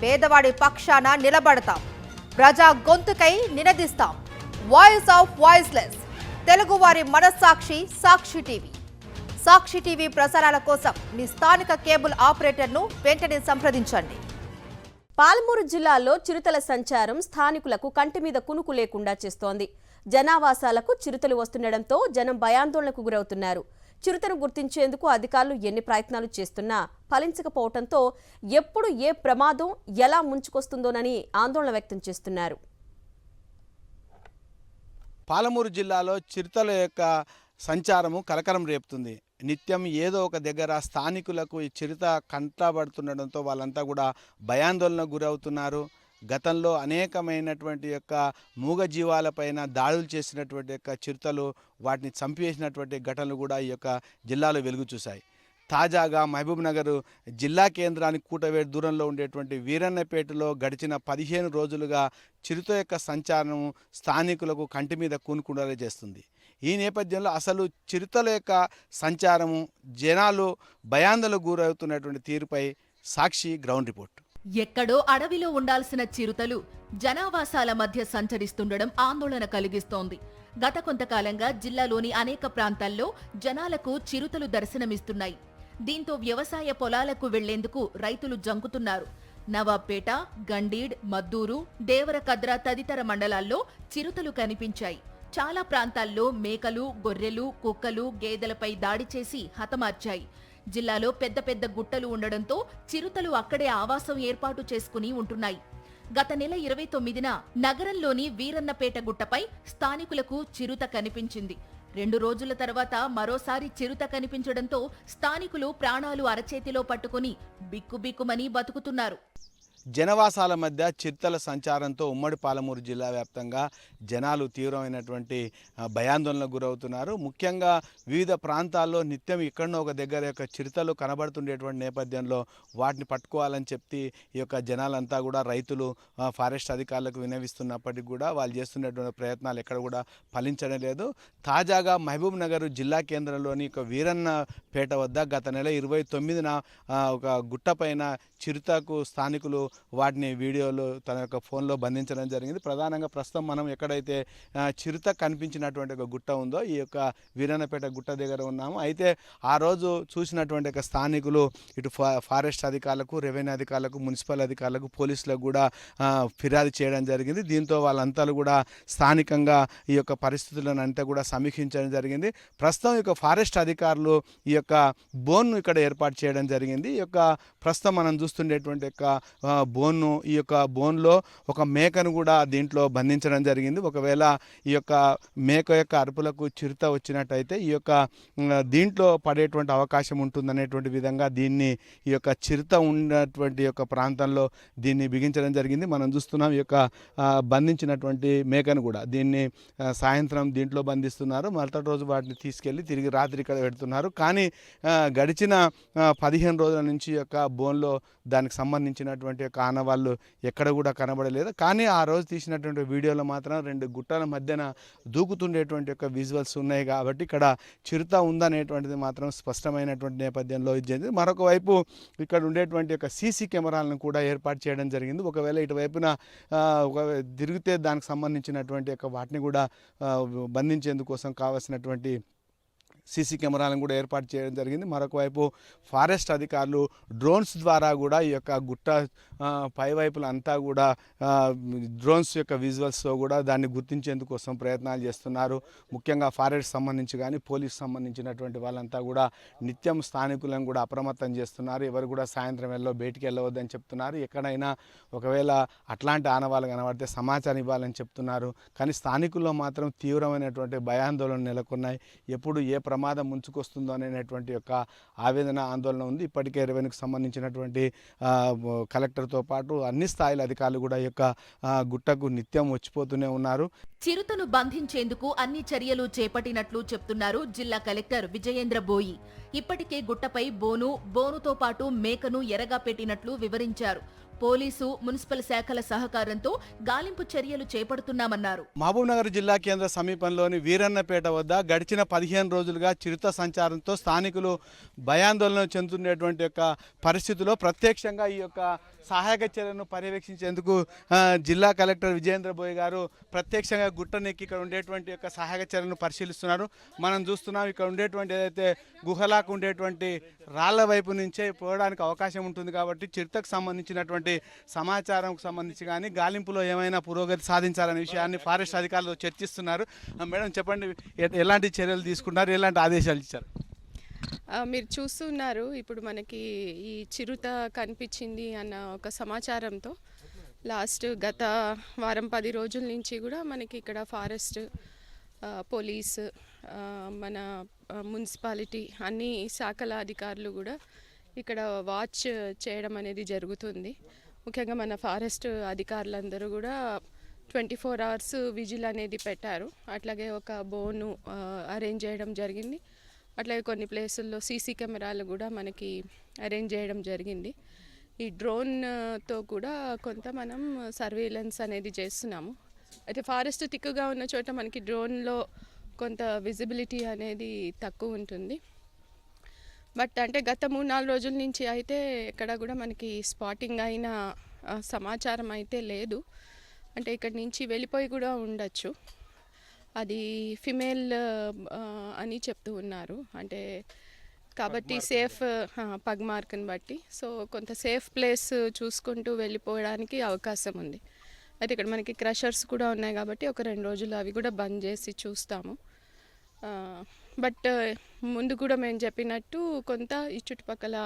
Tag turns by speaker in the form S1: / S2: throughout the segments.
S1: పేదవాడి పక్షాన నిలబడతాం, ప్రజా గొంతుకై నినదిస్తాం. వాయిస్ ఆఫ్ వాయిస్లెస్, తెలుగువారి మనస్సాక్షి సాక్షి టీవీ. సాక్షి టీవీ ప్రసారాల కోసం మీ స్థానిక కేబుల్ ఆపరేటర్ను వెంటనే సంప్రదించండి.
S2: పాలమూరు జిల్లాలో చిరుతల సంచారం స్థానికులకు కంటి మీద కునుకు లేకుండా చేస్తోంది. జనావాసాలకు చిరుతలు వస్తుండటంతో జనం భయాందోళనకు గురవుతున్నారు. చిరుతను గుర్తించేందుకు అధికారులు ఎన్ని ప్రయత్నాలు చేస్తున్నా ఫలించకపోవడంతో ఎప్పుడు ఏ ప్రమాదం ఎలా ముంచుకొస్తుందోనని ఆందోళన వ్యక్తం చేస్తున్నారు.
S3: పాలమూరు జిల్లాలో చిరుతల యొక్క సంచారము కలకలం రేపుతుంది. నిత్యం ఏదో ఒక దగ్గర స్థానికులకు ఈ చిరుత కంటబడుతుండడంతో వాళ్ళంతా కూడా భయాందోళనకు గురవుతున్నారు. గతంలో అనేకమైనటువంటి యొక్క మూగజీవాలపైన దాడులు చేసినటువంటి యొక్క చిరుతలు వాటిని చంపేసినటువంటి ఘటనలు కూడా ఈ యొక్క జిల్లాలో వెలుగు చూశాయి. తాజాగా మహబూబ్ నగర్ జిల్లా కేంద్రానికి కూటవేడు దూరంలో ఉండేటువంటి వీరన్నపేటలో గడిచిన 15 రోజులుగా చిరుత యొక్క సంచారం స్థానికులకు కంటి మీద కూనుకుండేలా చేస్తుంది. ఈ నేపథ్యంలో అసలు చిరుతల యొక్క సంచారము జనాలు భయాందోళనకు గురవుతున్నటువంటి తీరుపై సాక్షి గ్రౌండ్ రిపోర్ట్.
S4: ఎక్కడో అడవిలో ఉండాల్సిన చిరుతలు జనావాసాల మధ్య సంచరిస్తుండడం ఆందోళన కలిగిస్తోంది. గత కొంతకాలంగా జిల్లాలోని అనేక ప్రాంతాల్లో జనాలకు చిరుతలు దర్శనమిస్తున్నాయి. దీంతో వ్యవసాయ పొలాలకు వెళ్లేందుకు రైతులు జంకుతున్నారు. నవాబ్పేట, గండీడ్, మద్దూరు, దేవరకద్ర తదితర మండలాల్లో చిరుతలు కనిపించాయి. చాలా ప్రాంతాల్లో మేకలు, గొర్రెలు, కుక్కలు, గేదెలపై దాడి చేసి హతమార్చాయి. జిల్లాలో పెద్ద పెద్ద గుట్టలు ఉండడంతో చిరుతలు అక్కడే ఆవాసం ఏర్పాటు చేసుకుని ఉంటున్నాయి. గత నెల 29న నగరంలోని వీరన్నపేట గుట్టపై స్థానికులకు చిరుత కనిపించింది. 2 రోజుల తర్వాత మరోసారి చిరుత కనిపించడంతో స్థానికులు ప్రాణాలు అరచేతిలో పట్టుకుని బిక్కుబిక్కుమని బతుకుతున్నారు.
S3: జనవాసాల మధ్య చిరుతల సంచారంతో ఉమ్మడి పాలమూరు జిల్లా వ్యాప్తంగా జనాలు తీవ్రమైనటువంటి భయాందోళనకు గురవుతున్నారు. ముఖ్యంగా వివిధ ప్రాంతాల్లో నిత్యం ఎక్కడో ఒక దగ్గర యొక్క చిరుతలు కనబడుతుండేటువంటి నేపథ్యంలో వాటిని పట్టుకోవాలని చెప్పి ఈ యొక్క జనాలంతా కూడా రైతులు ఫారెస్ట్ అధికారులకు విన్నవిస్తున్నప్పటికీ కూడా వాళ్ళు చేస్తున్నటువంటి ప్రయత్నాలు ఎక్కడ కూడా ఫలించడం లేదు. తాజాగా మహబూబ్ నగర్ జిల్లా కేంద్రంలోని ఒక వీరన్నపేట వద్ద గత నెల 29న ఒక గుట్టపైన చిరుతకు స్థానికులు వాటిని వీడియోలు తన యొక్క ఫోన్లో బంధించడం జరిగింది. ప్రధానంగా ప్రస్తుతం మనం ఎక్కడైతే చిరుత కనిపించినటువంటి ఒక గుట్ట ఉందో ఈ యొక్క వీరన్నపేట గుట్ట దగ్గర ఉన్నాము. అయితే ఆ రోజు చూసినటువంటి ఒక స్థానికులు ఇటు ఫారెస్ట్ అధికారులకు, రెవెన్యూ అధికారులకు, మున్సిపల్ అధికారులకు, పోలీసులకు కూడా ఫిర్యాదు చేయడం జరిగింది. దీంతో వాళ్ళంతా కూడా స్థానికంగా ఈ యొక్క పరిస్థితులను అంతా కూడా సమీక్షించడం జరిగింది. ప్రస్తుతం ఈ యొక్క ఫారెస్ట్ అధికారులు ఈ యొక్క బోన్ను ఇక్కడ ఏర్పాటు చేయడం జరిగింది. ఈ యొక్క ప్రస్తుతం మనం చూస్తుండేటువంటి యొక్క బోన్ను, ఈ యొక్క బోన్లో ఒక మేకను కూడా దీంట్లో బంధించడం జరిగింది. ఒకవేళ ఈ యొక్క మేక యొక్క అరుపులకు చిరుత వచ్చినట్టయితే ఈ యొక్క దీంట్లో పడేటువంటి అవకాశం ఉంటుందనేటువంటి విధంగా దీన్ని ఈ యొక్క చిరుత ఉన్నటువంటి యొక్క ప్రాంతంలో దీన్ని బిగించడం జరిగింది. మనం చూస్తున్నాం ఈ యొక్క బంధించినటువంటి మేకను కూడా దీన్ని సాయంత్రం దీంట్లో బంధిస్తున్నారు. మరుసటి రోజు వాటిని తీసుకెళ్ళి తిరిగి రాత్రి ఇక్కడ పెడుతున్నారు. కానీ గడిచిన 15 రోజుల నుంచి ఈ యొక్క బోన్లో దానికి సంబంధించినటువంటి ఆనవాళ్ళు ఎక్కడ కూడా కనబడలేదు. కానీ ఆ రోజు తీసినటువంటి వీడియోలో మాత్రం 2 గుట్టల మధ్యన దూకుతుండేటువంటి యొక్క విజువల్స్ ఉన్నాయి. కాబట్టి ఇక్కడ చిరుత ఉందనేటువంటిది మాత్రం స్పష్టమైనటువంటి నేపథ్యంలో ఇది. మరొక వైపు ఇక్కడ ఉండేటువంటి యొక్క సీసీ కెమెరాలను కూడా ఏర్పాటు చేయడం జరిగింది. ఒకవేళ ఇటువైపున తిరిగితే దానికి సంబంధించినటువంటి యొక్క వాటిని కూడా బంధించేందుకోసం కావాల్సినటువంటి సీసీ కెమెరాలను కూడా ఏర్పాటు చేయడం జరిగింది. మరొక వైపు ఫారెస్ట్ అధికారులు డ్రోన్స్ ద్వారా కూడా ఈ యొక్క గుట్ట పైవైపులు అంతా కూడా డ్రోన్స్ యొక్క విజువల్స్తో కూడా దాన్ని గుర్తించేందుకోసం ప్రయత్నాలు చేస్తున్నారు. ముఖ్యంగా ఫారెస్ట్ సంబంధించి కానీ పోలీస్ సంబంధించినటువంటి వాళ్ళంతా కూడా నిత్యం స్థానికులను కూడా అప్రమత్తం చేస్తున్నారు. ఎవరు కూడా సాయంత్రం వేళలో బయటికి వెళ్ళవద్దని చెప్తున్నారు. ఎక్కడైనా ఒకవేళ అట్లాంటి ఆనవాళ్ళు కనబడితే సమాచారం ఇవ్వాలని చెప్తున్నారు. కానీ స్థానికుల్లో మాత్రం తీవ్రమైనటువంటి భయాందోళన నెలకొన్నాయి. ఎప్పుడు ఏ ప్రమాదం ముంచుకొస్తుందో అనేటువంటి యొక్క ఆవేదన, ఆందోళన ఉంది. ఇప్పటికే రెవెన్యూకి సంబంధించినటువంటి కలెక్టర్తో పాటు అన్ని స్థాయిల అధికారులు కూడా ఈ యొక్క గుట్టకు నిత్యం వచ్చిపోతూనే ఉన్నారు.
S4: చిరుతను బంధించేందుకు అన్ని చర్యలు చేపట్టినట్లు చెప్తున్నారు జిల్లా కలెక్టర్ విజయేంద్ర బోయి. ఇప్పటికే గుట్టపై బోనుతో పాటు మేకను ఎరగా పెట్టినట్లు వివరించారు. పోలీసు, మున్సిపల్ శాఖల సహకారంతో గాలింపు చర్యలు చేపడుతున్నామన్నారు.
S3: మహబూబ్ నగర్ జిల్లా కేంద్ర సమీపంలోని వీరన్నపేట వద్ద గడిచిన 15 రోజులుగా చిరుత సంచారంతో స్థానికులు భయాందోళన చెందుతున్నటువంటి యొక్క పరిస్థితిలో ప్రత్యక్షంగా ఈ యొక్క సహాయక చర్యలను పర్యవేక్షించేందుకు జిల్లా కలెక్టర్ విజయేంద్ర బోయ్ గారు ప్రత్యక్షంగా గుట్టనెక్కి ఇక్కడ ఉండేటువంటి యొక్క సహాయక చర్యలను పరిశీలిస్తున్నారు. మనం చూస్తున్నాం ఇక్కడ ఉండేటువంటి ఏదైతే గుహలాకు ఉండేటువంటి రాళ్ల వైపు నుంచే పోవడానికి అవకాశం ఉంటుంది. కాబట్టి చిరుతకు సంబంధించినటువంటి సమాచారంకు సంబంధించి కానీ గాలింపులో ఏమైనా పురోగతి సాధించాలనే విషయాన్ని ఫారెస్ట్ అధికారులు చర్చిస్తున్నారు. మేడం చెప్పండి, ఎలాంటి చర్యలు తీసుకున్నారు, ఎలాంటి ఆదేశాలు ఇచ్చారు?
S5: మీరు చూస్తున్నారు ఇప్పుడు మనకి ఈ చిరుత కనిపించింది అన్న ఒక సమాచారంతో గత వారం 10 రోజుల నుంచి కూడా మనకి ఇక్కడ ఫారెస్ట్, పోలీస్, మన మున్సిపాలిటీ అన్ని శాఖల అధికారులు కూడా ఇక్కడ వాచ్ చేయడం అనేది జరుగుతుంది. ముఖ్యంగా మన ఫారెస్ట్ అధికారులందరూ కూడా 24 hours విజిల్ అనేది పెట్టారు. అట్లాగే ఒక బోను అరేంజ్ చేయడం జరిగింది. అట్లాగే కొన్ని ప్లేసుల్లో సీసీ కెమెరాలు కూడా మనకి అరేంజ్ చేయడం జరిగింది. ఈ డ్రోన్తో కూడా కొంత మనం సర్వేలెన్స్ అనేది చేస్తున్నాము. అయితే ఫారెస్ట్ తిక్కుగా ఉన్న చోట మనకి డ్రోన్లో కొంత విజిబిలిటీ అనేది తక్కువ ఉంటుంది. బట్ అంటే గత 3-4 రోజుల నుంచి అయితే ఎక్కడ కూడా మనకి స్పాటింగ్ అయిన సమాచారం అయితే లేదు. అంటే ఇక్కడి నుంచి వెళ్ళిపోయి కూడా ఉండొచ్చు. అది ఫిమేల్ అని చెప్తూ ఉన్నారు. అంటే కాబట్టి సేఫ్ పగ్ మార్క్ని బట్టి సో కొంత సేఫ్ ప్లేస్ చూసుకుంటూ వెళ్ళిపోవడానికి అవకాశం ఉంది. అయితే ఇక్కడ మనకి క్రషర్స్ కూడా ఉన్నాయి కాబట్టి ఒక 2 రోజులు అవి కూడా బంద్ చేసి చూస్తాము. బట్ ముందు కూడా మేము చెప్పినట్టు కొంత ఈ చుట్టుపక్కల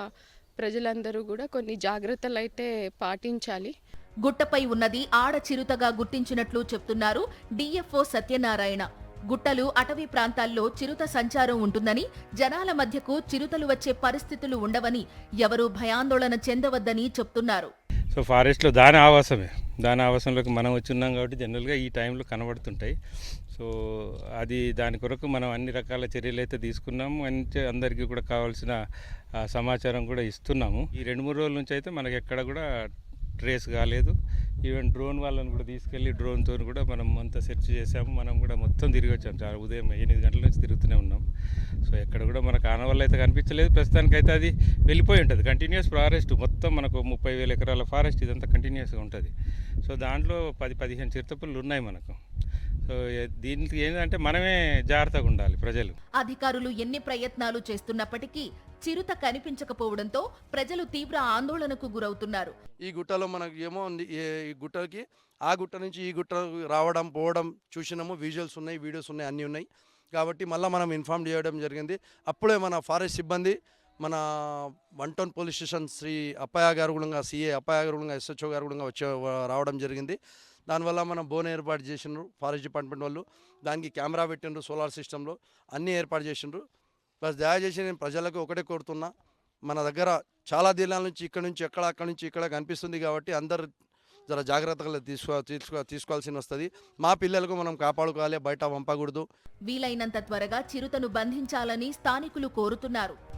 S5: ప్రజలందరూ కూడా కొన్ని జాగ్రత్తలు అయితే పాటించాలి.
S4: గుట్టపై ఉన్నది ఆడ చిరుతగా గుర్తించినట్లు చెప్తున్నారు డిఎఫ్ఓ సత్యనారాయణ. గుట్టలు, అటవీ ప్రాంతాల్లో చిరుత సంచారం ఉంటుందని, జనాల మధ్యకు చిరుతలు వచ్చే పరిస్థితులు ఉండవని, ఎవరూ భయాందోళన చెందవద్దని చెప్తున్నారు.
S6: సో ఫారెస్ట్లో దాని ఆవాసంలోకి మనం వచ్చి ఉన్నాం కాబట్టి జనరల్గా ఈ టైంలో కనబడుతుంటాయి. సో అది దాని కొరకు మనం అన్ని రకాల చర్యలు అయితే తీసుకున్నాము. అందరికీ కూడా కావాల్సిన సమాచారం కూడా ఇస్తున్నాము. ఈ 2-3 రోజుల నుంచి అయితే మనకి ఎక్కడ కూడా ట్రేస్ కాలేదు. ఈవెన్ డ్రోన్ వాళ్ళని కూడా తీసుకెళ్ళి డ్రోన్తో కూడా మనం అంతా సెర్చ్ చేసాము. మనం కూడా మొత్తం తిరిగి వచ్చాము. చాలా ఉదయం 8 గంటల నుంచి తిరుగుతూనే ఉన్నాం. సో ఎక్కడ కూడా మనకు ఆనవాళ్ళు అయితే కనిపించలేదు. ప్రస్తుతానికైతే అది వెళ్ళిపోయి ఉంటుంది. కంటిన్యూస్ ఫారెస్ట్ మొత్తం మనకు 30,000 ఎకరాల ఫారెస్ట్ ఇదంతా కంటిన్యూస్గా ఉంటుంది. సో దాంట్లో 10-15 చిరుతపుళ్ళు ఉన్నాయి మనకు. సో దీనికి ఏంటంటే మనమే జాగ్రత్తగా ఉండాలి ప్రజలు.
S4: అధికారులు ఎన్ని ప్రయత్నాలు చేస్తున్నప్పటికీ చిరుత కనిపించకపోవడంతో ప్రజలు తీవ్ర ఆందోళనకు గురవుతున్నారు.
S7: ఈ గుట్టలో మనకు ఏమో ఈ గుట్టకి ఆ గుట్ట నుంచి ఈ గుట్ట రావడం పోవడం చూసినాము. విజువల్స్ ఉన్నాయి, వీడియోస్ ఉన్నాయి, అన్నీ ఉన్నాయి. కాబట్టి మళ్ళీ మనం ఇన్ఫార్మ్ చేయడం జరిగింది. అప్పుడే మన ఫారెస్ట్ సిబ్బంది మన 1 town police station Shri Appayya గారు కూడా, సిఏ అప్పయ్య గారు కూడా, SHO గారు కూడా రావడం జరిగింది. దానివల్ల మనం బోన్ ఏర్పాటు చేసిండ్రు ఫారెస్ట్ డిపార్ట్మెంట్ వాళ్ళు. దానికి కెమెరా పెట్టిండ్రు, సోలార్ సిస్టంలో అన్నీ ఏర్పాటు చేసిండ్రు. ప్లస్ దయచేసి నేను ప్రజలకు ఒకటే కోరుతున్నా, మన దగ్గర చాలా జిల్లాల నుంచి అక్కడి నుంచి ఇక్కడ కనిపిస్తుంది కాబట్టి అందరు జర జాగ్రత్తగా తీసుకోవాల్సి వస్తుంది. మా పిల్లలకు మనం కాపాడుకోవాలి, బయట పంపకూడదు.
S4: వీలైనంత త్వరగా చిరుతను బంధించాలని స్థానికులు కోరుతున్నారు.